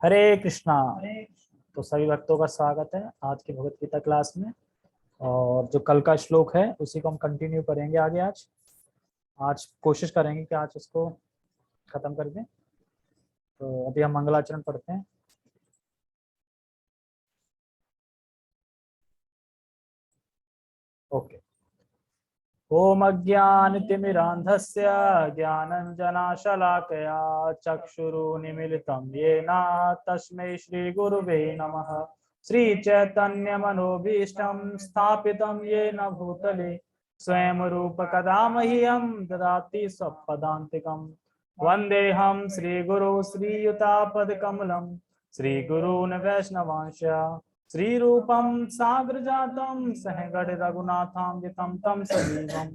हरे कृष्णा। तो सभी भक्तों का स्वागत है आज की भगवत गीता क्लास में। और जो कल का श्लोक है उसी को हम कंटिन्यू करेंगे आगे। आज आज कोशिश करेंगे कि आज इसको खत्म कर दें। तो अभी हम मंगलाचरण पढ़ते हैं। ओके। ओम अज्ञानतिमिरान्धस्य ज्ञानञ्जनशलाकया चक्षुरुन्मीलितं येन तस्मै श्रीगुरुवे नमः। श्रीचैतन्यमनोभीष्टं स्थापितं येन भूतले स्वयं रूप कदा मह्यं ददाति स्वपदान्तिकं। वन्देऽहं श्रीगुरु श्रीयुतापदकमलं श्रीगुरून् वैष्णवांश्च श्रीरूपं साग्रजातं सहगण रघुनाथान्वितं तं सजीवं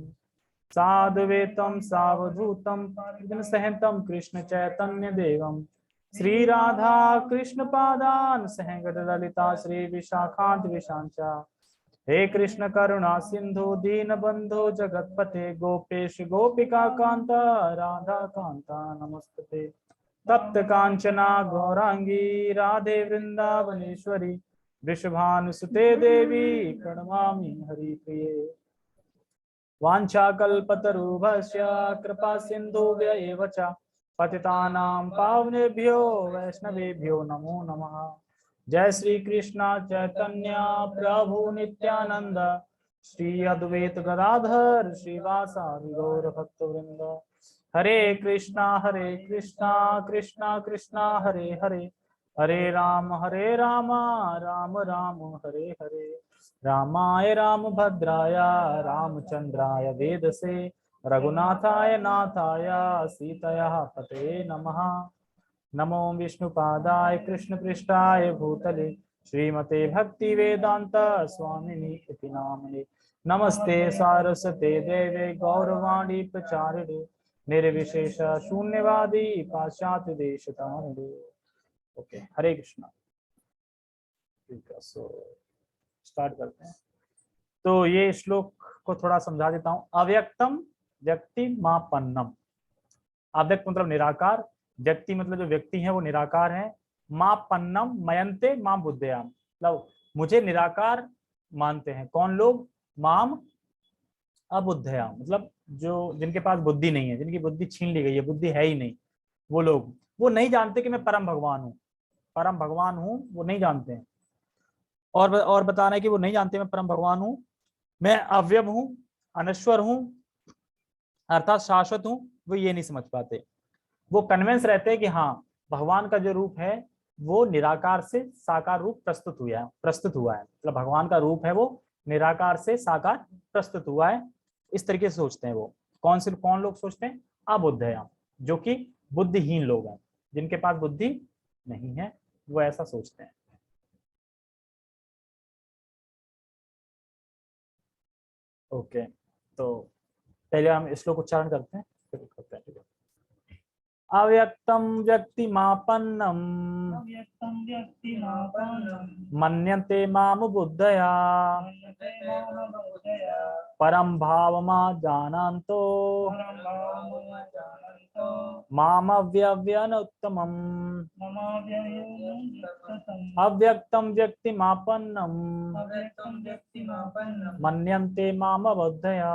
साद्वैतं सावधूतं सहतं कृष्ण चैतन्य देवं श्रीराधा कृष्ण पादान् सहगण ललिता श्री विशाखान्त विशांच। हे कृष्ण करुणा सिंधु दीनबंधु जगतपते गोपेश गोपिका कांता राधा कांता नमस्ते। तप्त कांचना गौरांगी राधे वृंदावनेश्वरी वृषभानुसुते देवी प्रणमामि हरिप्रिये। वाञ्छाकल्पतरुभ्यश्च कृपा सिन्धुभ्य एव च पतितानां पावनेभ्यो वैष्णवेभ्यो नमो नमः। जय श्री कृष्ण चैतन्य प्रभु नित्यानंद श्री अद्वैत गदाधर श्रीवासादि गौर भक्तवृंद। हरे कृष्णा कृष्णा कृष्णा हरे हरे हरे राम राम राम हरे हरे। रामाय रामभद्राय रामचंद्राय वेदसे रघुनाथाय नाथाय सीतया पते नमः। नमो विष्णुपादाय कृष्णपृष्ठाय भूतले श्रीमते भक्ति वेदांत स्वामिनि इति नामिने। नमस्ते सारस्वते देवे गौरवाणी प्रचारिणे निर्विशेष शून्यवादी पाश्चात्य देशतारिणे। ओके, हरे कृष्णा। ठीक है, सो स्टार्ट करते हैं। तो ये श्लोक को थोड़ा समझा देता हूं। अव्यक्तम व्यक्ति मापन्नम। अव्यक्त मतलब निराकार, व्यक्ति मतलब जो व्यक्ति है वो निराकार है। मापन्नम मयंते मां बुद्धयाम, मतलब मुझे निराकार मानते हैं। कौन लोग? माम अबुद्धयाम, मतलब जो जिनके पास बुद्धि नहीं है, जिनकी बुद्धि छीन ली गई है, बुद्धि है ही नहीं, वो लोग वो नहीं जानते कि मैं परम भगवान हूँ। परम भगवान हूँ वो नहीं जानते हैं। और बता रहे हैं कि वो नहीं जानते मैं परम भगवान हूँ, मैं अव्यय हूँ, अनश्वर हूँ, अर्थात शाश्वत हूँ। वो ये नहीं समझ पाते। वो कन्विंस रहते हैं कि हाँ, भगवान का जो रूप है वो निराकार से साकार रूप प्रस्तुत हुआ है। मतलब भगवान का रूप है वो निराकार से साकार प्रस्तुत हुआ है। इस तरीके से सोचते हैं वो। कौन लोग सोचते हैं? अबुद्धया, जो कि बुद्धिहीन लोग हैं, जिनके पास बुद्धि नहीं है, वो ऐसा सोचते हैं। ओके, तो पहले हम श्लोक उच्चारण करते हैं, फिर करते हैं। ठीक है। अव्यक्तं व्यक्तिमापन्नं मन्यन्ते माम बुद्धया परम भावमाजानन्तो मामव्यव्यनुत्तमम्। अव्यक्तं व्यक्तिमापन्नं मन्यन्ते माम बुद्धया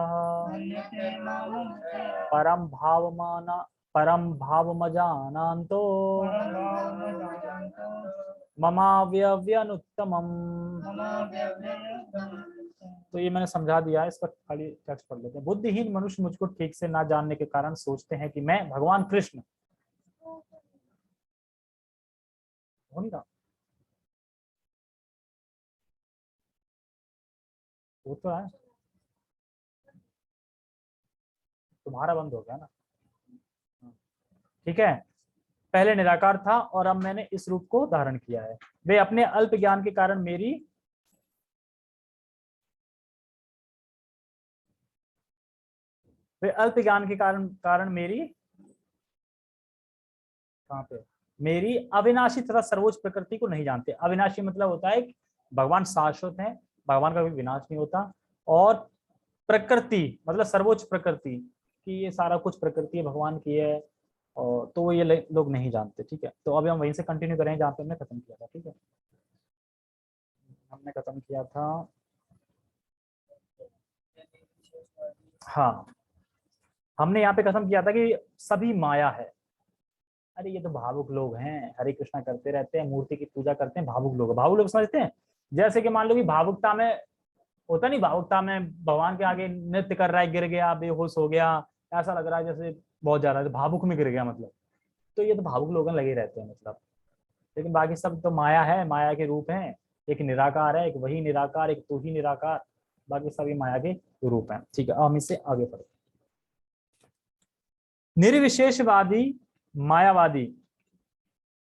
परम भावमजानन्तो ममाव्यव्यनुत्तमम्। तो ये मैंने समझा दिया है, इसका खाली टेक्स्ट पढ़ लेते हैं। बुद्धिहीन मनुष्य मुझको ठीक से ना जानने के कारण सोचते हैं कि मैं भगवान कृष्ण हो नहीं रहा। वो तो है, तुम्हारा बंद हो गया ना। ठीक है, पहले निराकार था और अब मैंने इस रूप को धारण किया है। वे अपने अल्प ज्ञान के कारण मेरी वे अल्प ज्ञान के कारण मेरी कहाँ पे मेरी अविनाशी तथा सर्वोच्च प्रकृति को नहीं जानते। अविनाशी मतलब होता है कि भगवान शाश्वत है, भगवान का भी विनाश नहीं होता। और प्रकृति मतलब सर्वोच्च प्रकृति, कि ये सारा कुछ प्रकृति भगवान की है, और तो वो ये लोग नहीं जानते। ठीक है, तो अभी हम वहीं से कंटिन्यू करेंगे जहाँ पे हमने खत्म किया था। ठीक है, हमने खत्म किया था, हाँ हमने यहाँ पे खत्म किया था कि सभी माया है। अरे ये तो भावुक लोग हैं, हरे कृष्णा करते रहते हैं, मूर्ति की पूजा करते हैं, भावुक लोग। भावुक लोग समझते हैं, जैसे कि मान लो कि भावुकता में होता नहीं, भावुकता में भगवान के आगे नृत्य कर रहा है, गिर गया, बेहोश हो गया, ऐसा लग रहा है जैसे बहुत ज्यादा भावुक में गिर गया मतलब। तो ये तो भावुक लोग लगे रहते हैं मतलब। लेकिन बाकी सब तो माया है, माया के रूप हैं। एक निराकार है, एक वही निराकार, एक तू ही निराकार, बाकी सभी माया के रूप हैं। ठीक है, अब हम इससे आगे बढ़ते। निर्विशेषवादी मायावादी,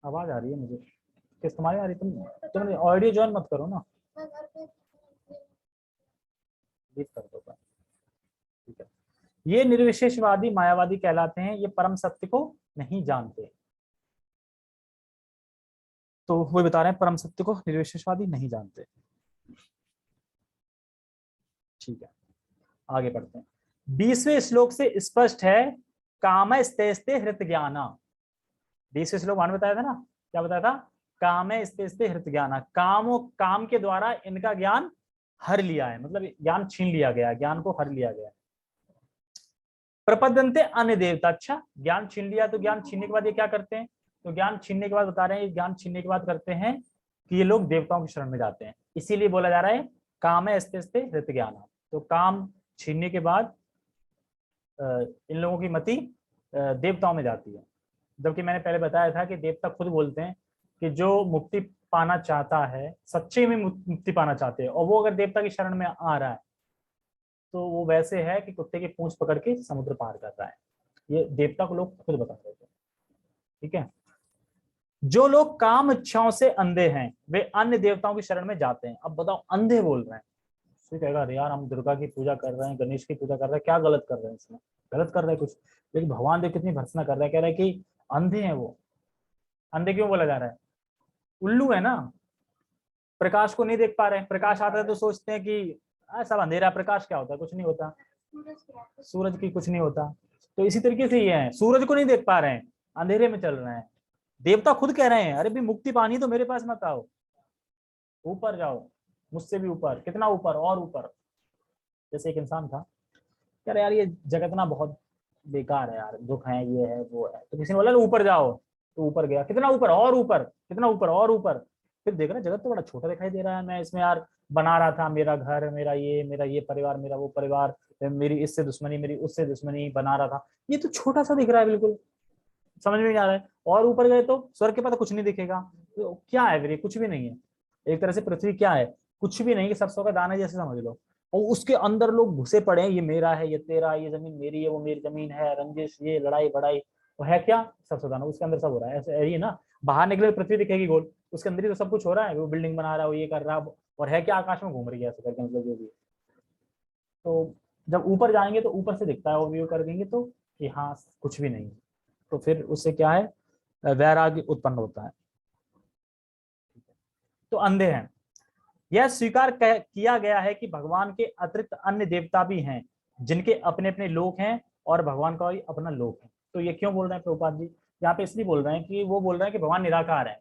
आवाज आ रही है मुझे, किस तुम्हारी आ रही? तुम ऑडियो ज्वाइन मत करो ना, लीव कर दो। ठीक है, ये निर्विशेषवादी मायावादी कहलाते हैं, ये परम सत्य को नहीं जानते। तो वो बता रहे हैं परम सत्य को निर्विशेषवादी नहीं जानते। ठीक है, आगे बढ़ते हैं। 20वें श्लोक से स्पष्ट है, कामस्तेस्ते हृत ज्ञाना। 20वें श्लोक मान बताया था ना, क्या बताया था? कामस्तेस्ते हृत ज्ञाना, काम के द्वारा इनका ज्ञान हर लिया है, मतलब ज्ञान छीन लिया गया, ज्ञान को हर लिया गया। प्रपद्यन्ते अन्य देवता, अच्छा ज्ञान छीन लिया, तो ज्ञान छीनने के बाद ये क्या करते हैं? तो ज्ञान छीनने के बाद बता रहे हैं, ज्ञान छीनने के बाद करते हैं कि ये लोग देवताओं की शरण में जाते हैं। इसीलिए बोला जा रहा है काम है स्ते हृत ज्ञान। तो काम छीनने के बाद इन लोगों की मति देवताओं में जाती है। जबकि मैंने पहले बताया था कि देवता खुद बोलते हैं कि जो मुक्ति पाना चाहता है, सच्चे में मुक्ति पाना चाहते हैं, और वो अगर देवता की शरण में आ रहा है तो वो वैसे है कि कुत्ते की पूंछ पकड़ के समुद्र पार कर रहा है। ये देवता को लोग खुद बता रहे थे। ठीक है, जो लोग काम इच्छाओं से अंधे हैं वे अन्य देवताओं की शरण में जाते हैं। अब बताओ, अंधे बोल रहे हैं, तो कहेगा अरे यार हम दुर्गा की पूजा कर रहे हैं, गणेश की पूजा कर रहे हैं, क्या गलत कर रहे हैं इसमें? गलत कर रहे हैं कुछ, लेकिन भगवान देव कितनी भर्त्सना कर रहे हैं, कह रहे हैं कि अंधे हैं वो। अंधे क्यों बोला जा रहा है? उल्लू है ना, प्रकाश को नहीं देख पा रहे हैं, प्रकाश आता है तो सोचते हैं कि सब अंधेरा, प्रकाश क्या होता है? कुछ नहीं होता, सूरज की कुछ नहीं होता। तो इसी तरीके से ये है, सूरज को नहीं देख पा रहे हैं, अंधेरे में चल रहे हैं। देवता खुद कह रहे हैं अरे भी मुक्ति पानी तो मेरे पास मत आओ, ऊपर जाओ, मुझसे भी ऊपर, कितना ऊपर और ऊपर। जैसे एक इंसान था, कह रहे यार ये जगत ना बहुत बेकार है यार, दुख है, ये है वो है, तो किसी ने बोला ऊपर जाओ, तो ऊपर गया, कितना ऊपर और ऊपर, कितना ऊपर और ऊपर। फिर देख रहा जगत तो बड़ा छोटा दिखाई दे रहा है, मैं इसमें यार बना रहा था, मेरा घर, मेरा ये परिवार, मेरा वो परिवार, मेरी इससे दुश्मनी, मेरी उससे दुश्मनी बना रहा था, ये तो छोटा सा दिख रहा है, बिल्कुल समझ में नहीं आ रहा है। और ऊपर गए तो स्वर्ग के पास कुछ नहीं दिखेगा, तो क्या है फिर? कुछ भी नहीं है। एक तरह से पृथ्वी क्या है? कुछ भी नहीं, कि सरसों का दाना जैसे समझ लो। और उसके अंदर लोग घुसे पड़े हैं, ये मेरा है, ये तेरा, ये जमीन मेरी है, वो मेरी जमीन है, रंजिश, ये लड़ाई बड़ाई। वो है क्या? सरसों दाना, उसके अंदर सब हो रहा है। ऐसे है ये ना, बाहर निकले पृथ्वी दिखेगी गोल, उसके अंदर ही तो सब कुछ हो रहा है, वो बिल्डिंग बना रहा है, वो ये कर रहा है, और है क्या? आकाश में घूम रही है ऐसे करके, मतलब जो भी। तो जब ऊपर जाएंगे तो ऊपर से दिखता है, वो व्यू कर देंगे तो कि हाँ कुछ भी नहीं। तो फिर उससे क्या है? वैराग्य उत्पन्न होता है। तो अंधे हैं। यह स्वीकार किया गया है कि भगवान के अतिरिक्त अन्य देवता भी हैं जिनके अपने अपने लोक हैं और भगवान का भी अपना लोक है। तो ये क्यों बोल रहे हैं प्रभुपाद जी? यहाँ पे इसलिए बोल रहे हैं कि वो बोल रहे हैं कि भगवान निराकार है,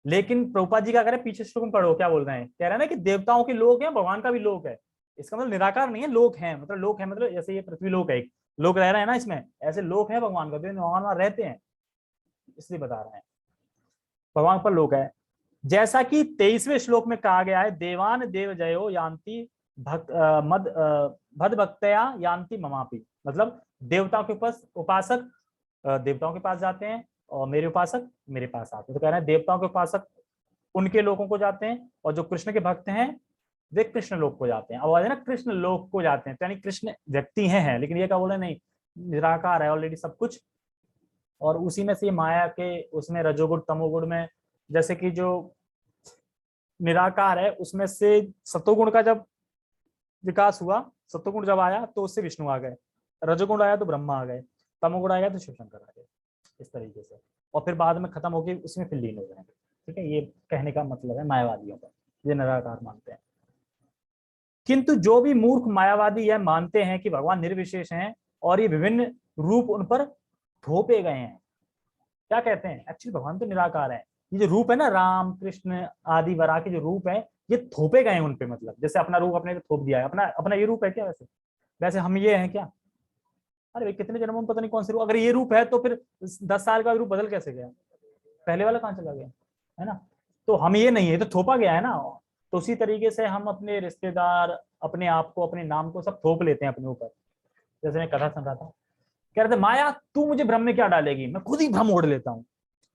लेकिन प्रभुपाद जी क्या करें, पीछे श्लोक में पढ़ो क्या बोल रहे हैं, कह रहे हैं ना कि देवताओं के लोक है, भगवान का भी लोक है। इसका मतलब निराकार नहीं है, लोक है, मतलब लोक है मतलब जैसे ये पृथ्वी लोक है, एक लोक रह रहे हैं ना इसमें, ऐसे लोक है भगवान का, तो भगवान वहां रहते हैं, इसलिए बता रहे हैं भगवान पर लोक है। जैसा कि 23वें श्लोक में कहा गया है, देवान देव जयो यान्ति भद भक्तया यान्ति ममापि, मतलब देवताओं के पास उपासक देवताओं के पास जाते हैं और मेरे उपासक मेरे पास आते हैं। तो कह रहे हैं देवताओं के उपासक उनके लोगों को जाते हैं, और जो कृष्ण के भक्त हैं वे कृष्ण लोक को जाते हैं। अब है ना, कृष्ण लोक को जाते हैं, तो यानी कृष्ण व्यक्ति हैं, लेकिन ये क्या बोले, नहीं निराकार है ऑलरेडी सब कुछ। और उसी में से माया के उसमें रजोगुण तमोगुण में, जैसे कि जो निराकार है उसमें से सतोगुण का जब विकास हुआ, सतोगुण जब आया तो उससे विष्णु आ गए, रजोगुण आया तो ब्रह्मा आ गए, तमोगुण आया तो शिव शंकर आ गए, इस तरीके से। और फिर बाद में खत्म होकर उसमें फिर लीन हो जाएंगे। ठीक है, ये कहने का मतलब है मायावादियों का, ये निराकार मानते हैं। किंतु जो भी मूर्ख मायावादी यह मानते हैं कि भगवान निर्विशेष हैं और ये विभिन्न रूप उन पर थोपे गए हैं, क्या कहते हैं, एक्चुअली भगवान तो निराकार है। ये जो रूप है ना, राम कृष्ण आदि वरा के जो रूप है, ये थोपे गए हैं उनपे, मतलब जैसे अपना रूप अपने पे थोप दिया है। अपना अपना ये रूप है क्या वैसे? वैसे हम ये हैं क्या? अरे भाई कितने जन्मों में पता नहीं कौन से रूप, अगर ये रूप है तो फिर 10 साल का रूप बदल कैसे गया, पहले वाला कहाँ चला गया, है ना? तो हम ये नहीं है, तो थोपा गया है ना। तो उसी तरीके से हम अपने रिश्तेदार, अपने आप को, अपने नाम को सब थोप लेते हैं अपने ऊपर। जैसे मैं कथा सुन रहा था, कह रहे थे माया तू मुझे भ्रम में क्या डालेगी, मैं खुद ही भ्रम ओढ़ लेता हूँ।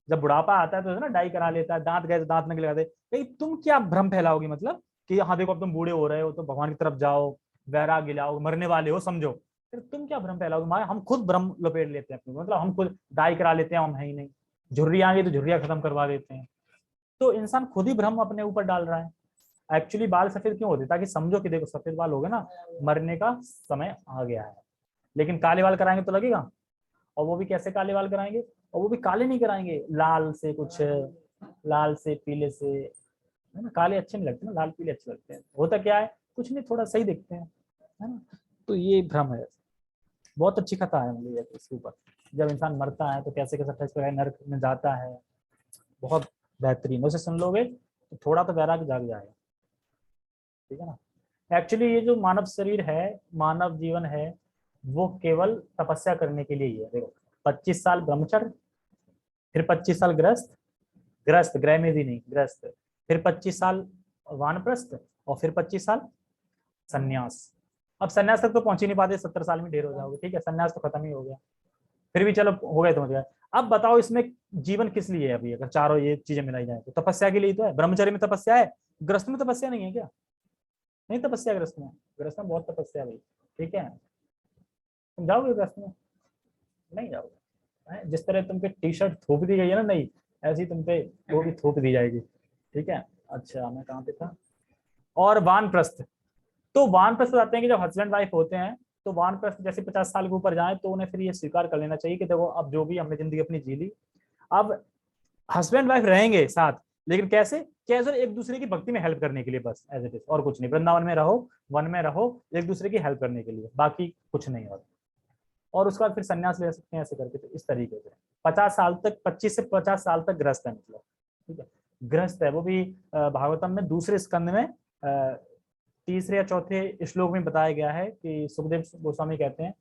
जब बुढ़ापा आता है तो ना डाई करा लेता है, दांत गए तो दांत निकल जाते, भाई तुम क्या भ्रम फैलाओगी, मतलब कि हाँ देखो अब तुम बूढ़े हो रहे हो तो भगवान की तरफ जाओ, वैराग्य लाओ, मरने वाले हो समझो, फिर तुम क्या भ्रम फैलाओगे माया। हम खुद भ्रम लपेट लेते हैं अपने, मतलब हम खुद डाई करा लेते हैं, हम है ही नहीं। झुर्रियां आ गई तो झुर्रियां खत्म करवा देते हैं। तो इंसान खुद ही भ्रम अपने ऊपर डाल रहा है। एक्चुअली बाल सफेद क्यों होते, ताकि समझो कि देखो सफेद बाल हो गए ना, मरने का समय आ गया है। लेकिन काले बाल कराएंगे तो लगेगा, और वो भी कैसे काले बाल कराएंगे, और वो भी काले नहीं कराएंगे, लाल से, कुछ लाल से पीले से, है ना। काले अच्छे नहीं लगते ना, लाल पीले अच्छे लगते हैं। होता क्या है, कुछ नहीं, थोड़ा सही दिखते हैं, है ना। तो ये भ्रम है। बहुत अच्छी कथा है मतलब इसके ऊपर, जब इंसान मरता है तो कैसे कैसे फैसला है, नरक में जाता है। बहुत बेहतरीन, उसे सुन लोगे तो थोड़ा तो वैराग्य जाग जाएगा, ठीक है ना। एक्चुअली ये जो मानव शरीर है, मानव जीवन है, वो केवल तपस्या करने के लिए ही है। देखो 25 साल ब्रह्मचर्य, फिर 25 साल गृहस्थ, ग्रस्त ग्रह में भी नहीं, ग्रस्त, फिर 25 साल वानप्रस्थ, और फिर 25 साल सन्यास। अब सन्यास तक तो पहुंच ही नहीं पाते, 70 साल में ढेर हो जाओगे, ठीक है, सन्यास तो खत्म ही हो गया, फिर भी चलो हो गए तो हो गया। अब बताओ इसमें जीवन किस लिए है अभी, अगर चारों ये चीजें मिलाई जाए तो तपस्या के लिए तो है। ब्रह्मचर्य में तपस्या है, ग्रस्त में तपस्या नहीं है क्या? नहीं तपस्या ग्रस्त में, ग्रस्त में बहुत तपस्या है भाई, ठीक है। तुम जाओगे ग्रस्त में? नहीं जाओगे। जिस तरह तुम पे टी शर्ट थोप दी गई है ना, नहीं, ऐसी तुम पे वो भी थोप दी जाएगी, ठीक है। अच्छा मैं कहाँ पे था, और वानप्रस्थ। तो वानप्रस्थ आते हैं कि जब हस्बैंड वाइफ होते हैं, तो वानप्रस्थ जैसे 50 साल के ऊपर जाए तो उन्हें फिर ये स्वीकार कर लेना चाहिए कि देखो अब जो भी हमने जिंदगी अपनी जी ली, अब हस्बैंड वाइफ रहेंगे साथ, लेकिन कैसे, कैसे एक दूसरे की भक्ति में हेल्प करने के लिए, बस एज इट इज, और कुछ नहीं। वृंदावन में रहो, वन में रहो, एक दूसरे की हेल्प करने के लिए, बाकी कुछ नहीं। और उसके बाद फिर संन्यास ले सकते हैं ऐसे करके। तो इस तरीके से 50 साल तक, 25 से 50 साल तक ग्रस्त है, मतलब ठीक है, ग्रस्त है। वो भी भागवतम में दूसरे स्कंद में तीसरे या चौथे श्लोक में बताया गया है कि सुखदेव गोस्वामी कहते हैं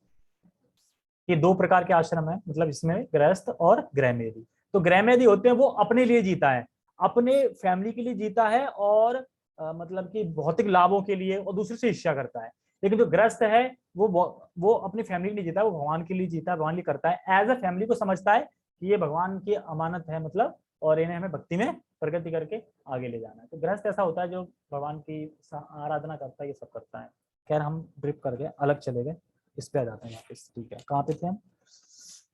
कि 2 प्रकार के आश्रम है, मतलब इसमें गृहस्थ और गृहमेधी। तो गृहमेधी होते हैं वो अपने लिए जीता है, अपने फैमिली के लिए जीता है, और मतलब कि भौतिक लाभों के लिए, और दूसरे से ईर्ष्या करता है। लेकिन जो गृहस्थ है वो अपनी फैमिली के लिए जीता है, वो भगवान के लिए जीता है, भगवान के लिए करता है, एज अ फैमिली को समझता है कि ये भगवान की अमानत है, मतलब, और इन्हें हमें भक्ति में प्रगति करके आगे ले जाना है। तो गृहस्थ ऐसा होता है जो भगवान की आराधना करता है, ये सब करता है। खैर हम ड्रिप कर गए, अलग चले गए, इस पे आ जाते हैं वापस, ठीक है। कहाँ पे थे हम,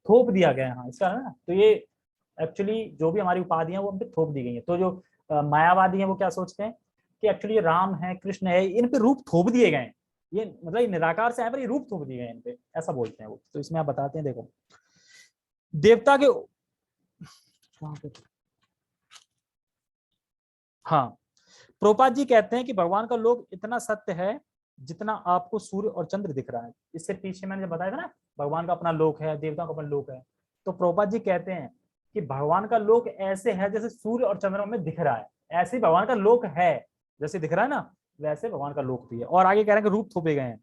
थोप दिया गया है, हाँ इसका है ना। तो ये एक्चुअली जो भी हमारी उपाधियां वो हम पे थोप दी गई है। तो जो मायावादी हैं वो क्या सोचते हैं कि एक्चुअली ये राम है, कृष्ण है, इन पे रूप थोप दिए गए हैं, ये मतलब ये निराकार से आए पर ये रूप थोप दिए गए इन पे, ऐसा बोलते हैं वो। तो इसमें आप बताते हैं, देखो देवता के, हाँ, प्रोपात जी कहते हैं कि भगवान का लोक इतना सत्य है जितना आपको सूर्य और चंद्र दिख रहा है। इससे पीछे मैंने जब बताया था ना, भगवान का अपना लोक है, देवताओं का अपना लोक है। तो प्रोपात जी कहते हैं कि भगवान का लोक ऐसे है जैसे सूर्य और चंद्रमा में दिख रहा है, ऐसे ही भगवान का लोक है, जैसे दिख रहा है ना वैसे भगवान का लोक भी है। और आगे कह रहे हैं कि रूप थोपे गए हैं।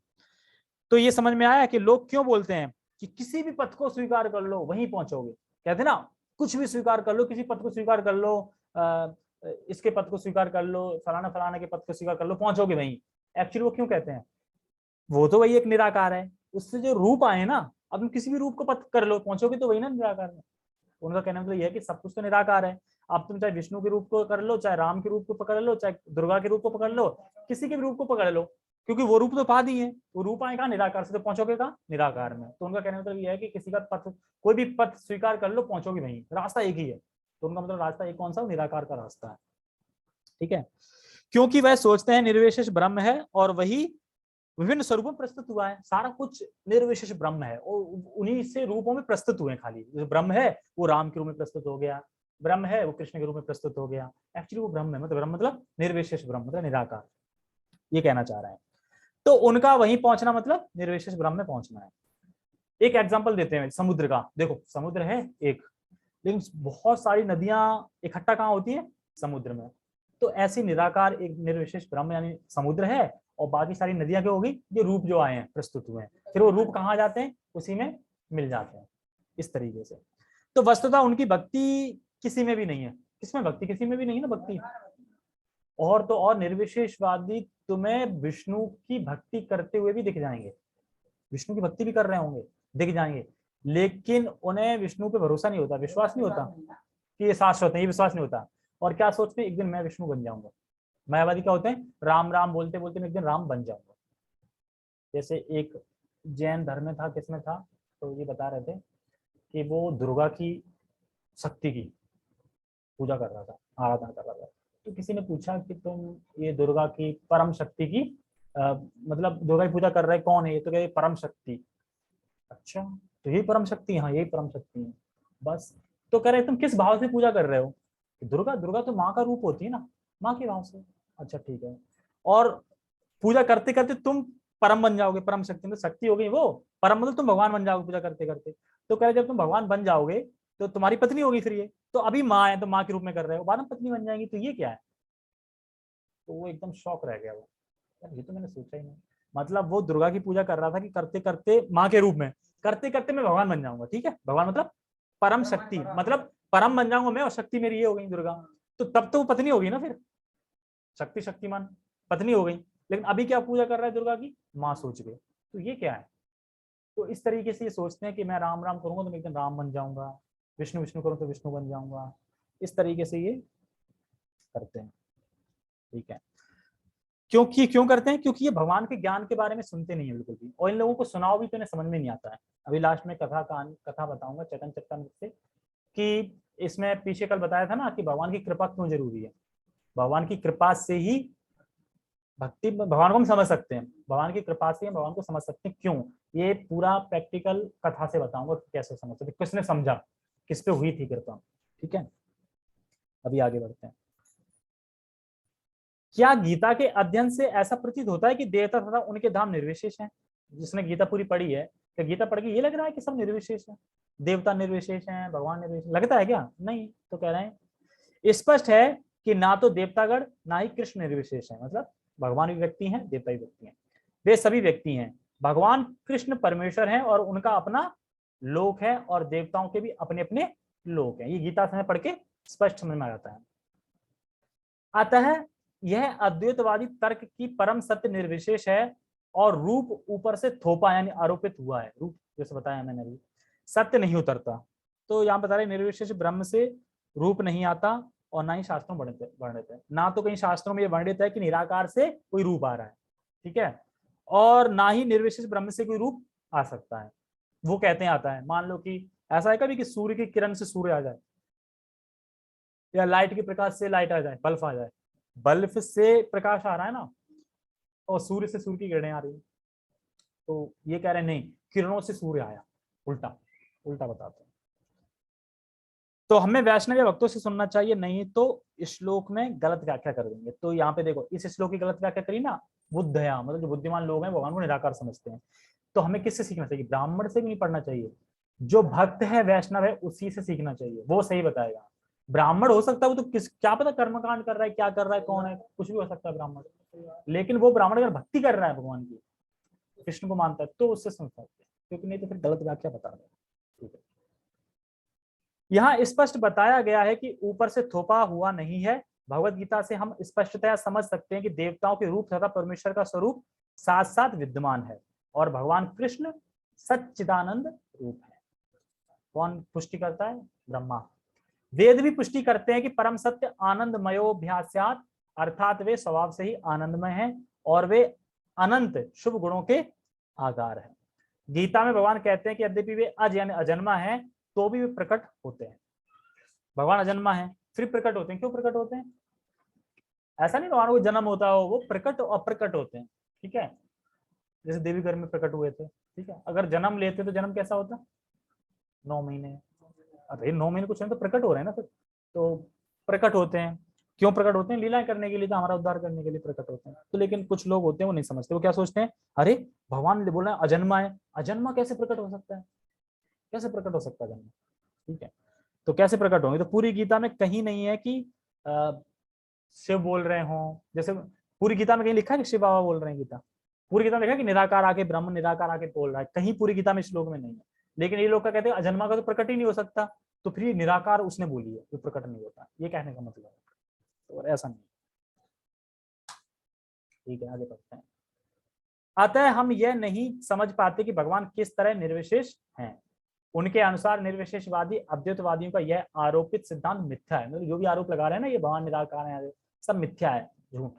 तो ये समझ में आया कि लोग क्यों बोलते हैं कि किसी भी पथ को स्वीकार कर लो वहीं पहुंचोगे। कहते ना, कुछ भी स्वीकार कर लो, किसी पथ को स्वीकार कर लो, इसके पथ को स्वीकार कर लो, फलाना फलाना के पथ को स्वीकार कर लो, पहुंचोगे वहीं। एक्चुअली वो क्यों कहते हैं, वो तो वही एक निराकार है, उससे जो रूप आए ना, अब तुम किसी भी रूप को पथ कर लो पहुंचोगे तो वही ना निराकार में। उनका कहना मतलब यह है कि सब कुछ तो निराकार है। अब तुम चाहे विष्णु के रूप को कर लो, चाहे राम के रूप को पकड़ लो, चाहे दुर्गा के रूप को पकड़ लो, किसी के भी रूप को पकड़ लो, क्योंकि वो रूप तो पा दिए हैं, वो रूप आए कहाँ, निराकार से, तो पहुंचोगे कहाँ, निराकार में। तो उनका कहने मतलब यह है कि किसी का पथ, कोई भी पथ स्वीकार कर लो पहुंचोगे वहीं, रास्ता एक ही है। तो उनका मतलब रास्ता एक कौन सा, निराकार का रास्ता है, ठीक है। क्योंकि वह सोचते हैं निर्विशेष ब्रह्म है और वही विभिन्न स्वरूपों में प्रस्तुत हुआ है। सारा कुछ निर्विशेष ब्रह्म है और उन्हीं से रूपों में प्रस्तुत हुए हैं। खाली जो ब्रह्म है वो राम के रूप में प्रस्तुत हो गया, ब्रह्म है वो कृष्ण के रूप में प्रस्तुत हो गया। एक्चुअली वो ब्रह्म है, मतलब ब्रह्म मतलब निर्विशेष ब्रह्म, मतलब निराकार, ये कहना चाह रहे हैं। तो उनका वहीं पहुंचना मतलब निर्विशेष ब्रह्म में पहुंचना है। एक एग्जांपल देते हैं समुद्र का। देखो समुद्र है एक, लेकिन बहुत सारी नदियां इकट्ठा कहाँ होती है? समुद्र में। तो ऐसी निराकार एक निर्विशेष ब्रह्म यानी समुद्र है, और बाकी सारी नदियां क्या होगी? जो रूप जो आए हैं, प्रस्तुत हुए हैं, फिर वो रूप कहाँ जाते हैं? उसी में मिल जाते हैं, इस तरीके से। तो वस्तुतः उनकी भक्ति किसी में भी नहीं है। किसमें भक्ति? किसी में भी नहीं है ना भक्ति। और तो और निर्विशेषवादी तुम्हें विष्णु की भक्ति करते हुए भी दिख जाएंगे, विष्णु की भक्ति भी कर रहे होंगे, दिख जाएंगे, लेकिन उन्हें विष्णु पे भरोसा नहीं होता, विश्वास नहीं होता कि ये शाश्वत है, ये विश्वास नहीं होता। और क्या सोचते हैं? एक दिन मैं विष्णु बन जाऊंगा। मायावादी क्या होते हैं? राम राम बोलते बोलते मैं एक दिन राम बन जाऊंगा। जैसे एक जैन धर्म में था, किसमें था, तो ये बता रहे थे कि वो दुर्गा की शक्ति की पूजा कर रहा था, आराधना कर रहा था। तो किसी ने पूछा कि तुम ये दुर्गा की परम शक्ति की मतलब दुर्गा की पूजा कर रहे, कौन है ये? तो कहे परम शक्ति। अच्छा, तो यही परम शक्ति? हाँ, यही परम शक्ति है बस। तो कह रहे तुम किस भाव से पूजा कर रहे हो? दुर्गा, दुर्गा तो माँ का रूप होती है ना, माँ के भाव से। अच्छा ठीक है। और पूजा करते करते तुम परम बन जाओगे, परम शक्ति मतलब शक्ति हो गई वो, परम मतलब तुम भगवान बन जाओगे पूजा करते करते। तो कह रहे जब तुम भगवान बन जाओगे तो तुम्हारी पत्नी होगी फिर ये, तो अभी माँ है तो माँ के रूप में कर रहे हो, बाद में पत्नी बन जाएंगी, तो ये क्या है? तो वो एकदम शॉक रह गया वो, यार ये तो मैंने सोचा ही नहीं। मतलब वो दुर्गा की पूजा कर रहा था कि करते करते माँ के रूप में, करते करते मैं भगवान बन जाऊंगा। ठीक है, भगवान मतलब परम शक्ति, मतलब परम बन जाऊंगा मैं और शक्ति मेरी ये हो गई दुर्गा। तो तब तो वो पत्नी होगी ना फिर, शक्ति शक्तिमान पत्नी हो गई। लेकिन अभी क्या पूजा कर रहा है दुर्गा की? माँ सोच गए। तो ये क्या है? तो इस तरीके से ये सोचते हैं कि मैं राम राम करूंगा तो मैं एक दिन राम बन जाऊंगा, विष्णु विष्णु करूँ तो विष्णु बन जाऊंगा। इस तरीके से ये करते हैं। ठीक है, क्योंकि क्यों करते हैं? क्योंकि ये भगवान के ज्ञान के बारे में सुनते नहीं है बिल्कुल भी, और इन लोगों को सुनाओ भी तो इन्हें समझ में नहीं आता है। अभी लास्ट में कथा बताऊंगा चेतन चेतन से, कि इसमें पीछे कल बताया था ना कि भगवान की कृपा क्यों जरूरी है। भगवान की कृपा से ही भक्ति, भगवान को हम समझ सकते हैं, भगवान की कृपा से हम भगवान को समझ सकते हैं। क्यों? ये पूरा प्रैक्टिकल कथा से बताऊंगा कि कैसे समझ सकते, किसने समझा, किस पे हुई थी कृपा। ठीक है, अभी आगे बढ़ते हैं। क्या गीता के अध्ययन से ऐसा प्रतीत होता है कि देवता तथा उनके धाम निर्विशेष हैं? जिसने गीता पूरी पढ़ी है, क्या गीता पढ़ के ये लग रहा है कि सब निर्विशेष है, देवता निर्विशेष हैं, भगवान निर्विशेष, लगता है क्या? नहीं। तो कह रहे हैं स्पष्ट है कि ना तो देवतागण ना ही कृष्ण निर्विशेष है, मतलब भगवान भी व्यक्ति हैं, देवता भी व्यक्ति हैं, वे सभी व्यक्ति हैं। भगवान कृष्ण परमेश्वर हैं और उनका अपना लोक है, और देवताओं के भी अपने अपने लोक हैं। ये गीता से पढ़ के स्पष्ट समझ में आ जाता है। अतः यह अद्वैतवादी तर्क की परम सत्य निर्विशेष है, और रूप ऊपर से थोपा यानी आरोपित हुआ है। रूप जैसे बताया मैंने अभी, सत्य नहीं उतरता। तो यहाँ बता रहे निर्विशेष ब्रह्म से रूप नहीं आता, और ना ही शास्त्रों वर्णित है, ना तो कहीं शास्त्रों में ये वर्णित है कि निराकार से कोई रूप आ रहा है। ठीक है, और ना ही निर्विशेष ब्रह्म से कोई रूप आ सकता है। वो कहते हैं आता है, मान लो कि ऐसा है कभी कि सूर्य की किरण से सूर्य आ जाए, या लाइट के प्रकाश से लाइट आ जाए, बल्ब आ जाए। बल्ब से प्रकाश आ रहा है ना, और सूर्य से सूर्य की किरणें आ रही है। तो ये कह रहे हैं नहीं, किरणों से सूर्य आया, उल्टा उल्टा बताते हैं। तो हमें वैष्णव भक्तों से सुनना चाहिए, नहीं तो श्लोक में गलत व्याख्या कर देंगे। तो यहाँ पे देखो, इस श्लोक की गलत व्याख्या करी ना, बुद्धया मतलब जो बुद्धिमान लोग हैं भगवान को निराकार समझते हैं। तो हमें किससे सीखना चाहिए? ब्राह्मण से भी नहीं पढ़ना चाहिए, जो भक्त है वैष्णव है उसी से सीखना चाहिए, वो सही बताएगा। ब्राह्मण हो सकता है वो तो किस क्या पता कर्मकांड कर रहा है, क्या कर रहा है, कौन है, कुछ भी हो सकता है ब्राह्मण, लेकिन वो ब्राह्मण अगर भक्ति कर रहा है भगवान की, कृष्ण को मानता है, तो उससे सुन सकते हैं, क्योंकि नहीं तो फिर गलत व्याख्या बता रहे हैं। ठीक है, यहाँ स्पष्ट बताया गया है कि ऊपर से थोपा हुआ नहीं है। भगवत गीता से हम स्पष्टतया समझ सकते हैं कि देवताओं के रूप तथा परमेश्वर का स्वरूप साथ साथ विद्यमान है, और भगवान कृष्ण सच्चिदानंद रूप है। कौन पुष्टि करता है? ब्रह्मा। वेद भी पुष्टि करते हैं कि परम सत्य आनंदमयोभ्यास्यात्, अर्थात वे स्वभाव से ही आनंदमय हैं, और वे अनंत शुभ गुणों के आधार हैं। गीता में भगवान कहते हैं कि यद्यपि वे अज यानी अजन्मा है, तो भी वे प्रकट होते हैं। भगवान अजन्मा है फिर प्रकट होते हैं, क्यों प्रकट होते हैं? ऐसा नहीं भगवान को जन्म होता हो, वो प्रकट और अप्रकट होते हैं। ठीक है, जैसे देवी घर में प्रकट हुए थे। ठीक है, अगर जन्म लेते तो जन्म कैसा होता? 9 महीने। अरे 9 महीने कुछ नहीं तो प्रकट हो रहे हैं ना फिर, तो प्रकट होते हैं। क्यों प्रकट होते हैं? लीलाएं करने के लिए, तो हमारा उद्धार करने के लिए प्रकट होते हैं। तो लेकिन कुछ लोग होते हैं वो नहीं समझते, वो क्या सोचते हैं, अरे भगवान बोल रहे हैं अजन्मा है, अजन्मा कैसे प्रकट हो सकता है, कैसे प्रकट हो सकता है जन्म? ठीक है, तो कैसे प्रकट होंगे? तो पूरी गीता में कहीं नहीं है कि शिव बोल रहे हों। जैसे पूरी गीता में कहीं लिखा है कि शिव बाबा बोल रहे हैं गीता? पूरी गीता में लिखा है कि निराकार आके ब्रह्म निराकार आके बोल रहा है? कहीं पूरी गीता में श्लोक में नहीं है। लेकिन ये लोग क्या कहते हैं, अजन्मा का तो प्रकट ही नहीं हो सकता, तो फिर ये निराकार उसने बोली है जो प्रकट नहीं होता, ये कहने का मतलब है। तो ऐसा नहीं। ठीक है, आगे बढ़ते हैं। अतः हम यह नहीं समझ पाते कि भगवान किस तरह निर्विशेष हैं। उनके अनुसार निर्विशेषवादी अद्वैतवादियों का यह आरोपित सिद्धांत मिथ्या है। मतलब जो भी आरोप लगा रहे हैं ना, ये भगवान निराकार है, सब मिथ्या है, झूठ।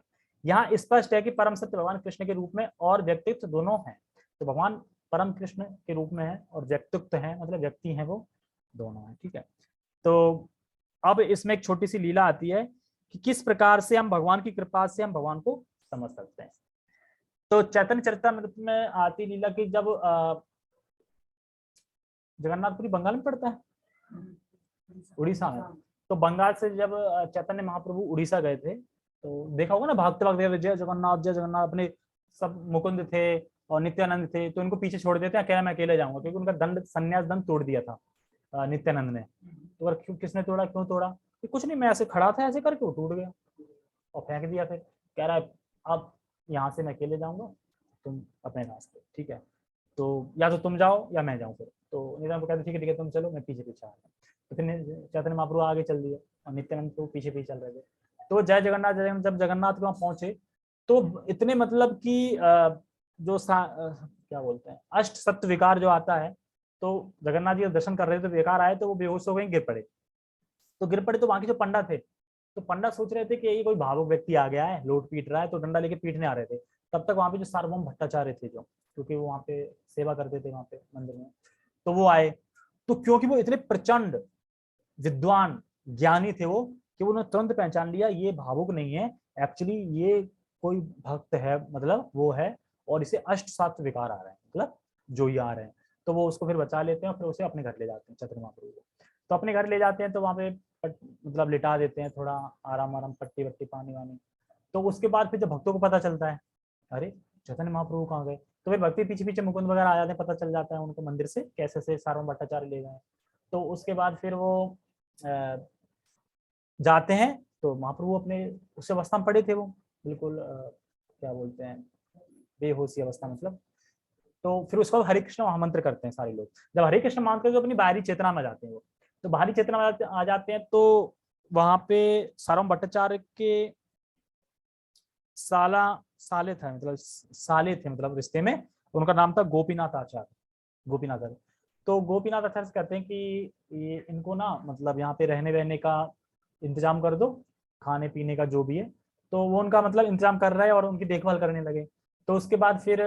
यहाँ स्पष्ट है कि परम सत्य भगवान कृष्ण के रूप में और व्यक्तित्व दोनों हैं। तो भगवान परम कृष्ण के रूप में है और व्यक्तित्व है, मतलब व्यक्ति है, वो दोनों है। ठीक है, तो अब इसमें एक छोटी सी लीला आती है कि किस प्रकार से हम भगवान की कृपा से हम भगवान को समझ सकते हैं। तो चैतन्य चरितमृत में आती लीला की जब जगन्नाथपुरी बंगाल में पड़ता है, उड़ीसा में। तो बंगाल से जब चैतन्य महाप्रभु उड़ीसा गए थे, तो देखा होगा ना, भागते भागते जय जगन्नाथ, अपने सब मुकुंद थे और नित्यानंद थे, तो इनको पीछे छोड़ देते हैं, क्या मैं अकेले जाऊंगा, क्योंकि उनका दंड संन्यास दंड तोड़ दिया था नित्यानंद ने। तो अगर किसने तोड़ा, क्यों तोड़ा? कि कुछ नहीं, मैं ऐसे खड़ा था, ऐसे करके वो टूट गया और फेंक दिया। फिर कह रहा है अब यहाँ से मैं अकेले जाऊंगा, तुम अपने रास्ते। ठीक है, तो या तो तुम जाओ या मैं जाऊँ। फिर तो नित्यानंद को कहते ठीक है तुम चलो, मैं पीछे पीछे आ रहा। तो फिर चैतन्य महाप्रभु आगे चल दिए और नित्यानंद तो पीछे पीछे चल रहे थे। तो जय जगन्नाथ जब जगन्नाथ के वहाँ पहुंचे, तो इतने मतलब कि जो क्या बोलते हैं, अष्ट सत्य विकार जो आता है, तो जगन्नाथ जी दर्शन कर रहे थे, विकार आए तो वो बेहोश हो गए, गिर पड़े। तो गिर पड़े तो वहां के जो पंडा थे, तो पंडा सोच रहे थे कि ये कोई भावुक व्यक्ति आ गया है, लोट पीट रहा है, तो डंडा लेके पीटने आ रहे थे। तब तक वहां पे जो सार्वभौम भट्टाचार्य थे, जो क्योंकि वो वहां पे सेवा करते थे वहां पे मंदिर में, तो वो आए। तो क्योंकि वो इतने प्रचंड विद्वान ज्ञानी थे वो, कि उन्होंने तुरंत पहचान लिया ये भावुक नहीं है, एक्चुअली ये कोई भक्त है, मतलब वो है, और इसे अष्ट सात विकार आ रहे हैं, मतलब जो ये आ रहे हैं। तो वो उसको फिर बचा लेते हैं और फिर उसे अपने घर ले जाते हैं, चतुर महाप्रभु को। तो अपने घर ले जाते हैं, तो वहां पे मतलब लिटा देते हैं, थोड़ा आराम आराम, पट्टी वट्टी, पानी वानी। तो उसके बाद फिर जब भक्तों को पता चलता है, अरे चैतन्य महाप्रभु कहाँ गए, तो फिर भक्ति पीछे पीछे मुकुंद वगैरह आ जाते हैं, पता चल जाता है उनको मंदिर से कैसे से सार्वभौम भट्टाचार्य ले गए। तो उसके बाद फिर वो जाते हैं, तो महाप्रभु अपने उस अवस्था में पड़े थे, वो बिल्कुल क्या बोलते हैं, बेहोशी अवस्था मतलब। तो फिर उसको हरे कृष्ण महामंत्र करते हैं सारे लोग। जब हरे कृष्ण महामंत्र करके अपनी बाहरी चेतना में जाते हैं वो, तो बाहरी चेतना में आ जाते हैं, तो वहां पे सार्वभौम भट्टाचार्य के साले थे, मतलब साले थे, मतलब रिश्ते में। उनका नाम था गोपीनाथ आचार्य, गोपीनाथ आचार्य। तो गोपीनाथ आचार्य कहते हैं कि ये इनको ना, मतलब यहाँ पे रहने वहने का इंतजाम कर दो, खाने पीने का जो भी है। तो वो उनका मतलब इंतजाम कर रहा है और उनकी देखभाल करने लगे। तो उसके बाद फिर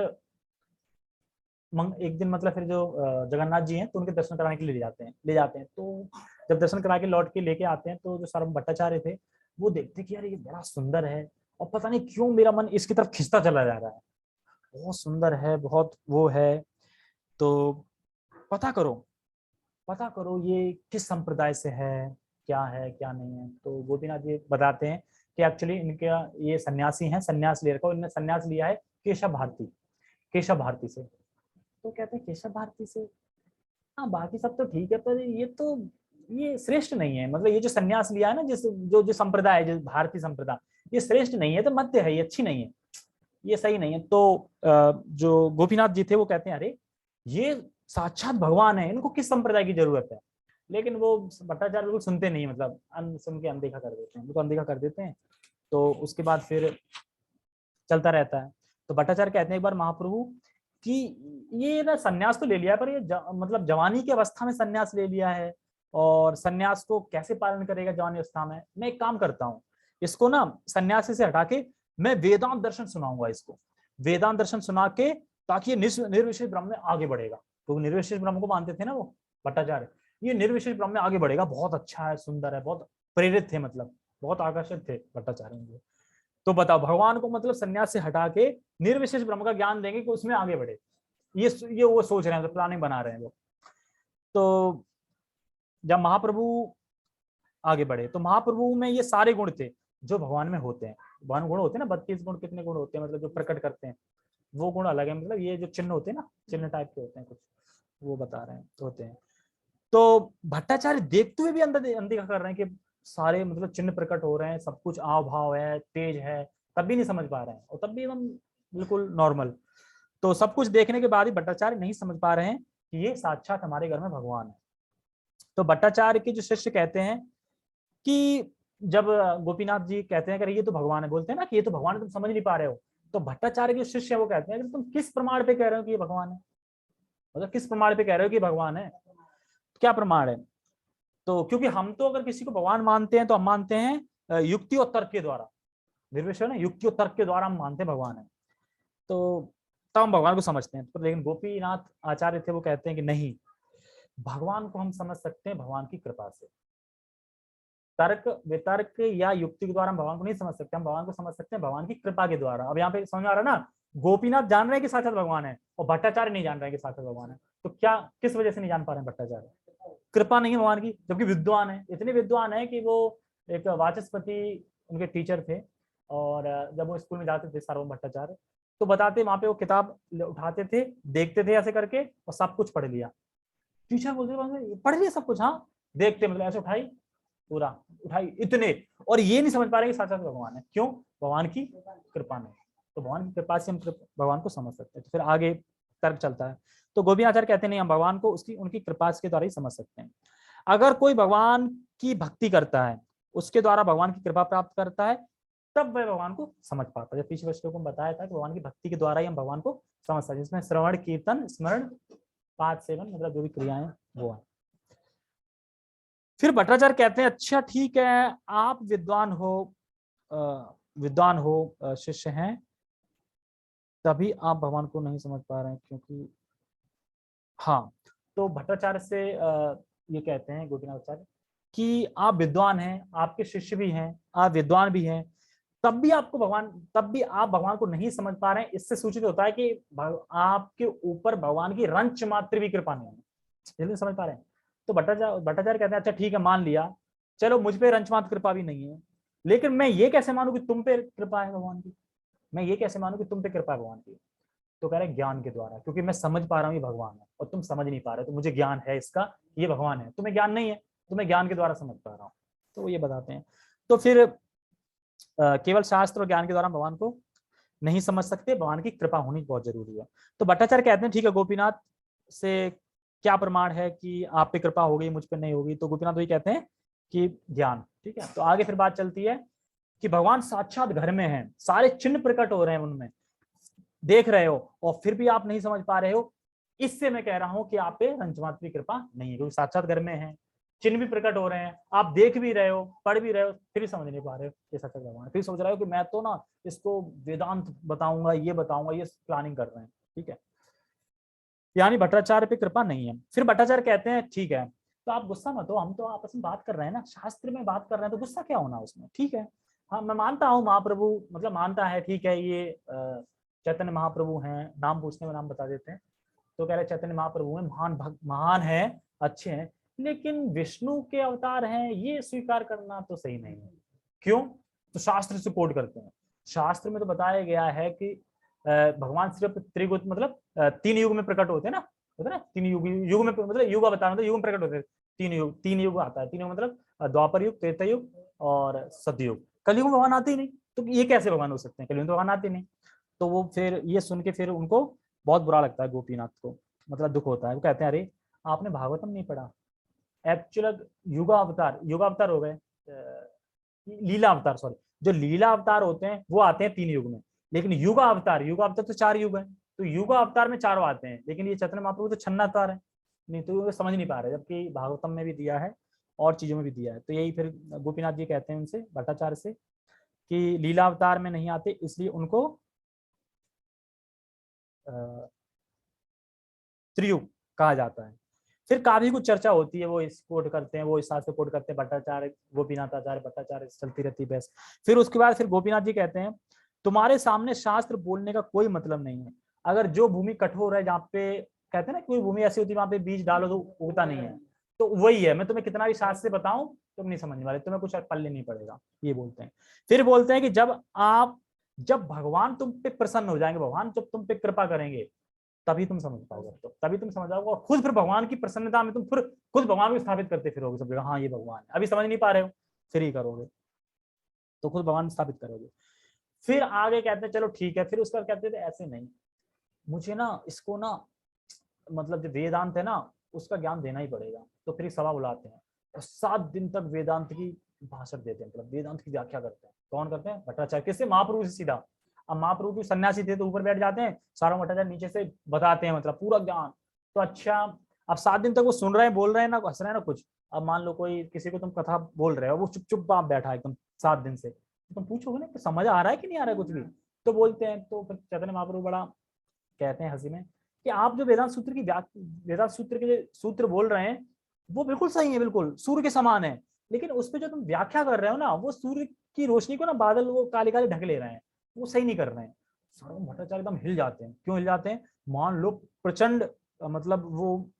एक दिन मतलब फिर जो जगन्नाथ जी हैं, तो उनके दर्शन कराने के लिए ले जाते हैं। तो जब दर्शन करा के लौट के लेके आते हैं, तो जो सार्वभौम भट्टाचार्य थे, वो देखते कि यार ये बड़ा सुंदर है, और पता नहीं क्यों मेरा मन इसकी तरफ खिंचता चला जा रहा है, बहुत सुंदर है, बहुत वो है। तो पता करो, पता करो ये किस संप्रदाय से है क्या नहीं है। तो गोपीनाथ जी बताते हैं कि एक्चुअली इनके ये सन्यासी हैं, सन्यास ले रखा है, इन्होंने सन्यास लिया है केशव भारती से। तो कहते हैं केशव भारती से, हाँ बाकी सब तो ठीक है, पर ये श्रेष्ठ नहीं है, मतलब ये जो सन्यास लिया है ना, जिस जो जो संप्रदाय है, जो भारतीय संप्रदाय, ये श्रेष्ठ नहीं है, तो मध्य है, ये अच्छी नहीं है, ये सही नहीं है। तो जो गोपीनाथ जी थे वो कहते हैं अरे ये साक्षात भगवान है, इनको किस संप्रदाय की जरूरत है। लेकिन वो भट्टाचार्य बिल्कुल सुनते नहीं, मतलब सुन के अनदेखा कर देते हैं, उनको अनदेखा कर देते हैं। तो उसके बाद फिर चलता रहता है। तो भट्टाचार्य कहते हैं एक बार महाप्रभु कि ये ना सन्यास तो ले लिया है, पर ये मतलब जवानी की अवस्था में सन्यास ले लिया है, और सन्यास को कैसे पालन करेगा जवानी अवस्था में। मैं एक काम करता हूँ, इसको ना सन्यासी से हटा के मैं वेदांत दर्शन सुनाऊंगा इसको, वेदांत दर्शन सुना के, ताकि ये निर्विशेष ब्रह्म में आगे बढ़ेगा। तो निर्विशेष ब्रह्म को मानते थे ना वो भट्टाचार्य, ये निर्विशेष ब्रह्म में आगे बढ़ेगा, बहुत अच्छा है, सुंदर है, बहुत प्रेरित थे, मतलब बहुत आकर्षित थे भट्टाचार्य। तो बताओ, भगवान को मतलब सन्यास से हटा के निर्विशेष ब्रह्म का ज्ञान देंगे कि उसमें आगे बढ़े, ये वो सोच रहे हैं, तो प्लानिंग बना रहे हैं वो। तो जब महाप्रभु आगे बढ़े, तो महाप्रभु में ये सारे गुण थे जो भगवान में होते हैं। भगवान गुण होते हैं ना 32 गुण, कितने गुण होते हैं, मतलब जो प्रकट करते हैं, वो गुण अलग है, मतलब ये जो चिन्ह होते हैं ना, चिन्ह टाइप के होते हैं कुछ, वो बता रहे हैं होते हैं। तो भट्टाचार्य देखते हुए भी अनदेखा कर रहे हैं कि सारे मतलब चिन्ह प्रकट हो रहे हैं, सब कुछ आव भाव है, तेज है, तब भी नहीं समझ पा रहे हैं, और तब भी हम बिल्कुल नॉर्मल। तो सब कुछ देखने के बाद भी भट्टाचार्य नहीं समझ पा रहे हैं कि ये साक्षात हमारे घर में भगवान है। तो भट्टाचार्य के जो शिष्य कहते हैं कि जब गोपीनाथ जी कहते हैं कि ये तो भगवान है, बोलते हैं ना कि ये तो भगवान है, तुम समझ नहीं पा रहे हो, तो भट्टाचार्य के शिष्य वो कहते हैं कि तुम किस प्रमाण पे कह रहे हो कि ये भगवान है, मतलब किस प्रमाण पे कह रहे हो कि भगवान है, क्या प्रमाण है। तो क्योंकि हम तो अगर किसी को भगवान मानते हैं तो हम मानते हैं युक्ति और तर्क के द्वारा, निर्विषय ना, युक्ति और तर्क के द्वारा हम मानते हैं भगवान है, तो तब हम भगवान को समझते हैं। तो लेकिन गोपीनाथ आचार्य थे, वो कहते हैं कि नहीं, भगवान को हम समझ सकते हैं भगवान की कृपा से, तर्क वितर्क या युक्ति के द्वारा हम भगवान को नहीं समझ सकते, हम भगवान को समझ सकते हैं भगवान की कृपा के द्वारा। अब यहाँ पे समझ आ रहा है ना, गोपीनाथ जान रहे हैं कि साक्षात भगवान है और भट्टाचार्य नहीं जान रहे हैं कि साक्षात भगवान है। तो क्या, किस वजह से नहीं जान पा रहे हैं भट्टाचार्य? कृपा नहीं है भगवान की, जबकि विद्वान है, इतने विद्वान है कि वो एक वाचस्पति उनके टीचर थे, और जब वो स्कूल में जाते थे सार्वभौम भट्टाचार्य, तो बताते वहां पे वो किताब उठाते थे, देखते थे ऐसे करके और सब कुछ पढ़ लिया। टीचर बोलते पढ़ लिया सब कुछ, हाँ, देखते मतलब ऐसे उठाई, पूरा उठाई इतने, और ये नहीं समझ पा रहे कि साक्षात भगवान है। क्यों? भगवान की कृपा में। तो भगवान की कृपा से हम भगवान को समझ सकते हैं। तो फिर आगे तर्क चलता है। तो गोपीनाचार्य कहते हैं नहीं, हम भगवान को उसकी उनकी कृपा के द्वारा ही समझ सकते हैं। अगर कोई भगवान की भक्ति करता है, उसके द्वारा भगवान की कृपा प्राप्त करता है, तब वह भगवान को समझ पाता है। जब पिछले श्लोक में बताया था कि भगवान की भक्ति के द्वारा ही हम भगवान को समझ सकते हैं, जिसमें श्रवण कीर्तन स्मरण पाठ सेवन मतलब जो भी क्रियाएं वो है। फिर भट्टाचार्य कहते हैं अच्छा ठीक है, आप विद्वान हो, शिष्य हैं, तभी आप भगवान को नहीं समझ पा रहे हैं, क्योंकि हाँ, तो भट्टाचार्य से ये कहते हैं गोपीनाथाचार्य कि आप विद्वान हैं, आपके शिष्य भी हैं, आप विद्वान भी हैं, तब भी आप भगवान को नहीं समझ पा रहे हैं। इससे सूचित होता है कि आपके ऊपर भगवान की रंच मात्र भी कृपा नहीं है, जल्दी समझ पा रहे हैं। तो भट्टाचार्य कहते हैं अच्छा ठीक है, मान लिया, चलो मुझ पे रंच मात्र कृपा भी नहीं है, लेकिन मैं ये कैसे मानूं कि तुम पे कृपा है भगवान की, मैं ये कैसे मानूं कि तुम पे कृपा है भगवान की। तो कह रहे हैं ज्ञान के द्वारा, क्योंकि मैं समझ पा रहा हूँ ये भगवान है और तुम समझ नहीं पा रहे, तो मुझे ज्ञान है इसका, ये भगवान है, तुम्हें ज्ञान नहीं है, तुम्हें ज्ञान के द्वारा समझ पा रहा हूँ। तो वो ये बताते हैं। तो फिर केवल शास्त्र और ज्ञान के द्वारा भगवान को नहीं समझ सकते, भगवान की कृपा होनी बहुत जरूरी है। तो भट्टाचार्य कहते हैं ठीक है, गोपीनाथ से क्या प्रमाण है कि आप पे कृपा हो गई, मुझ पे नहीं होगी। तो गोपीनाथ वही कहते हैं कि ज्ञान। ठीक है, तो आगे फिर बात चलती है कि भगवान साक्षात घर में हैं, सारे चिन्ह प्रकट हो रहे हैं, उनमें देख रहे हो और फिर भी आप नहीं समझ पा रहे हो, इससे मैं कह रहा हूं कि आप पे रंचमात्र की कृपा नहीं है, क्योंकि साक्षात घर में है, चिन्ह भी प्रकट हो रहे हैं, आप देख भी रहे हो, पढ़ भी रहे हो, फिर भी समझ नहीं पा रहे हो ये साक्षात भगवान। फिर सोच रहे हो कि मैं तो ना इसको वेदांत बताऊंगा, ये बताऊंगा, ये प्लानिंग कर रहे हैं। ठीक है, यानी भट्टाचार्य पे कृपा नहीं है। फिर भट्टाचार्य कहते हैं ठीक है, तो आप गुस्सा मत हो, हम तो आपस में बात कर रहे हैं ना, शास्त्र में बात कर रहे हैं, तो गुस्सा क्या होना उसमें। ठीक है, हाँ मैं मानता हूँ महाप्रभु मतलब मानता है, ठीक है, ये चैतन्य महाप्रभु हैं, नाम पूछने में नाम बता देते हैं। तो कह रहे चैतन्य महाप्रभु हैं, महान है, अच्छे हैं, लेकिन विष्णु के अवतार हैं, ये स्वीकार करना तो सही नहीं है। क्यों? तो शास्त्र से कोट करते हैं, शास्त्र में तो बताया गया है कि भगवान सिर्फ त्रिगुत मतलब 3 युग में प्रकट होते हैं ना, होता है ना, 3 युग में मतलब युग अवतार मतलब युग में प्रकट होते हैं। 3 युग आता है, 3 युग मतलब द्वापर युग, त्रेता युग और सतयुग। कलयुग में भगवान आते ही नहीं, तो ये कैसे भगवान हो सकते हैं, कलयुग में तो भगवान आते ही नहीं। तो वो फिर ये सुन के फिर उनको बहुत बुरा लगता है, गोपीनाथ को मतलब दुख होता है। वो कहते हैं अरे आपने भागवतम नहीं पढ़ा, एक्चुअल युगावतार हो गए, लीला अवतार, सॉरी, जो लीला अवतार होते हैं वो आते हैं 3 युग में, लेकिन युगावतार तो 4 युग है, तो युगावतार में 4 आते हैं, लेकिन ये चैतन्य महाप्रभु तो छन्ना अवतार है। नहीं तो वो समझ नहीं पा रहे, जबकि भागवतम में भी दिया है और चीजों में भी दिया है। तो यही फिर गोपीनाथ जी कहते हैं उनसे, भट्टाचार्य से, कि लीला अवतार में नहीं आते, इसलिए उनको त्रियुग कहा जाता है। फिर काफी कुछ चर्चा होती है, वो इस कोट करते हैं, वो इस शास्त्र कोट करते हैं, भट्टाचार्य गोपीनाथ आचार्य भट्टाचार्य, चलती रहती बहस। फिर उसके बाद फिर गोपीनाथ जी कहते हैं तुम्हारे सामने शास्त्र बोलने का कोई मतलब नहीं है, अगर जो भूमि कठोर है, जहाँ पे कहते हैं ना कोई भूमि ऐसी होती है वहां पे बीज डालो तो उगता नहीं है, तो वही है, मैं तुम्हें कितना भी शास्त्र से बताऊं तुम नहीं समझने वाले, तुम्हें कुछ पल्ले नहीं पड़ेगा, ये बोलते हैं। फिर बोलते हैं कि जब भगवान तुम पे प्रसन्न हो जाएंगे, भगवान जब तुम पे कृपा करेंगे, तभी तुम समझ पाओगे, तो तभी तुम समझ आओगे, और खुद फिर भगवान की प्रसन्नता में तुम फिर खुद भगवान को स्थापित करते फिरोगे सब जगह, हाँ ये भगवान है। अभी समझ नहीं पा रहे हो, फिर ही करोगे तो खुद भगवान स्थापित करोगे। फिर आगे कहते हैं चलो ठीक है, फिर उसके बाद कहते थे ऐसे नहीं, मुझे ना इसको ना मतलब जो वेदांत है ना उसका ज्ञान देना ही पड़ेगा। तो फिर सभा बुलाते हैं और 7 दिन तक वेदांत की भाषण देते हैं, मतलब वेदांत की व्याख्या करते हैं। कौन करते हैं? भट्टाचार्य। किससे? महाप्रभु से सीधा। अब महाप्रभु की सन्यासी थे तो ऊपर बैठ जाते हैं, सारा भट्टाचार्य नीचे से बताते हैं, मतलब पूरा ज्ञान। तो अच्छा, अब 7 दिन तक वो सुन रहे हैं, बोल रहे हैं ना, हंस रहे हैं ना कुछ। अब मान लो कोई किसी को तुम कथा बोल रहे हो, वो चुप चुप बाप बैठा है एकदम 7 दिन से, तो तुम पूछोगे ना कि समझ आ रहा है कि नहीं आ रहा है कुछ भी। तो बोलते हैं, तो फिर चैतन्य महाप्रभु बड़ा कहते हैं हंसी में कि आप जो वेदांत सूत्र की वेदांत सूत्र के जो सूत्र बोल रहे हैं वो बिल्कुल सही है, बिल्कुल सूर्य के समान है, लेकिन उस पर जो तुम व्याख्या कर रहे हो ना, वो सूर्य की रोशनी को ना बादल वो काले काले ढक ले रहे हैं, वो सही नहीं कर रहे हैं। सार्वभौम भट्टाचार्य एकदम हिल जाते हैं। क्यों हिल जाते हैं? मान लो प्रचंड मतलब वो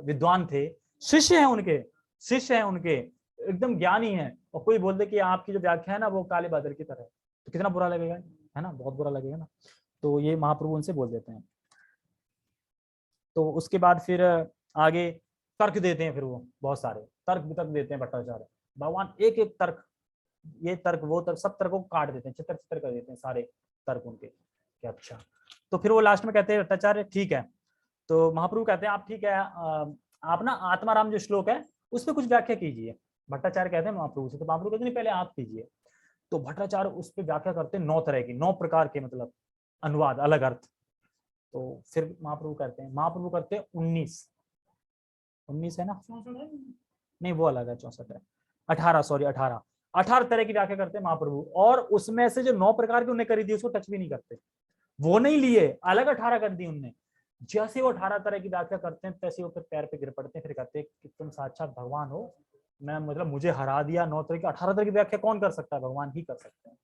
विद्वान थे, शिष्य हैं उनके, शिष्य हैं उनके, एकदम ज्ञानी है, और कोई बोल दे कि आपकी जो व्याख्या है ना वो काले बादल की तरह है, तो कितना बुरा लगेगा, है ना, बहुत बुरा लगेगा ना। तो ये महाप्रभु उनसे बोल देते हैं। तो उसके बाद फिर आगे तर्क देते हैं, फिर वो बहुत सारे तर्क वितर्क देते हैं भट्टाचार्य। भगवान एक एक तर्क, ये तर्क वो तर्क, सब तर्कों को काट देते हैं, चित्र चित्र कर देते हैं सारे तर्क उनके। क्या अच्छा, तो फिर वो लास्ट में कहते हैं भट्टाचार्य ठीक है। तो महाप्रभु कहते हैं आप ठीक है, आप ना आत्माराम जो श्लोक है उस पर कुछ व्याख्या कीजिए। भट्टाचार्य कहते हैं महाप्रभु से, तो महाप्रभु कहते हैं पहले आप कीजिए। तो भट्टाचार्य उस पर व्याख्या करते हैं 9 तरह की, 9 प्रकार के, मतलब अनुवाद, अलग अर्थ। तो फिर महाप्रभु करते हैं, महाप्रभु करते हैं 19 है ना, नहीं वो अलग है, 64 है, 18 सॉरी 18 तरह की व्याख्या करते हैं महाप्रभु। और उसमें से जो 9 प्रकार की उन्हें करी थी उसको टच भी नहीं करते, वो नहीं लिए, अलग 18 कर दी उनने। जैसे वो 18 तरह की व्याख्या करते हैं तैसे वो फिर पैर पे गिर पड़ते हैं, फिर कहते हैं कि तुम साक्षात भगवान हो, मैं मतलब मुझे हरा दिया। 9 तरह की 18 तरह की व्याख्या कौन कर सकता है? भगवान ही कर सकते हैं।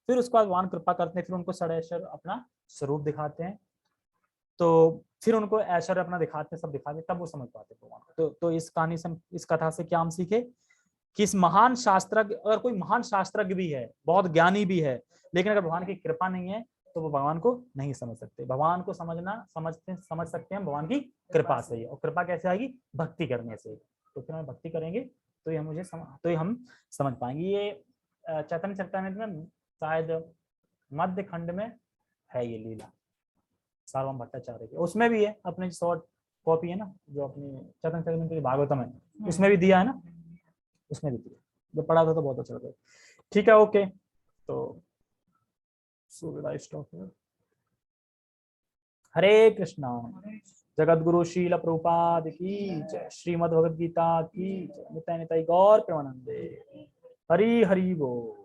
फिर उसके बाद भगवान कृपा करते हैं, फिर उनको षडेश्वर अपना स्वरूप दिखाते हैं। तो फिर उनको ऐश्वर्य अपना दिखाते, सब दिखाते, तब वो समझ पाते भगवान को। तो इस कहानी से, इस कथा से क्या हम सीखे कि इस महान शास्त्रज्ञ, अगर कोई महान शास्त्रज्ञ भी है, बहुत ज्ञानी भी है, लेकिन अगर भगवान की कृपा नहीं है तो वो भगवान को नहीं समझ सकते। भगवान को समझ सकते हैं भगवान की कृपा से ही, और कृपा कैसे आएगी? भक्ति करने से। तो फिर हम भक्ति करेंगे तो ये हम समझ पाएंगे। ये चैतन्य चरितामृत में शायद मध्य खंड में है ये लीला सार्वभौम भट्टाचार्य की, उसमें भी है, अपने शॉर्ट कॉपी है ना जो अपनी चैतन्य चरितामृत भागवतम है, उसमें भी दिया है ना, उसमें भी दिया, जब पढ़ा था तो बहुत अच्छा लगा। ठीक है, ओके, तो हरे कृष्णा। जगत गुरु शील प्रभुपाद की जय, श्रीमद् भगवद गीता की जय, निताय निताय गौर प्रेमानंदे, हरि हरि बोल।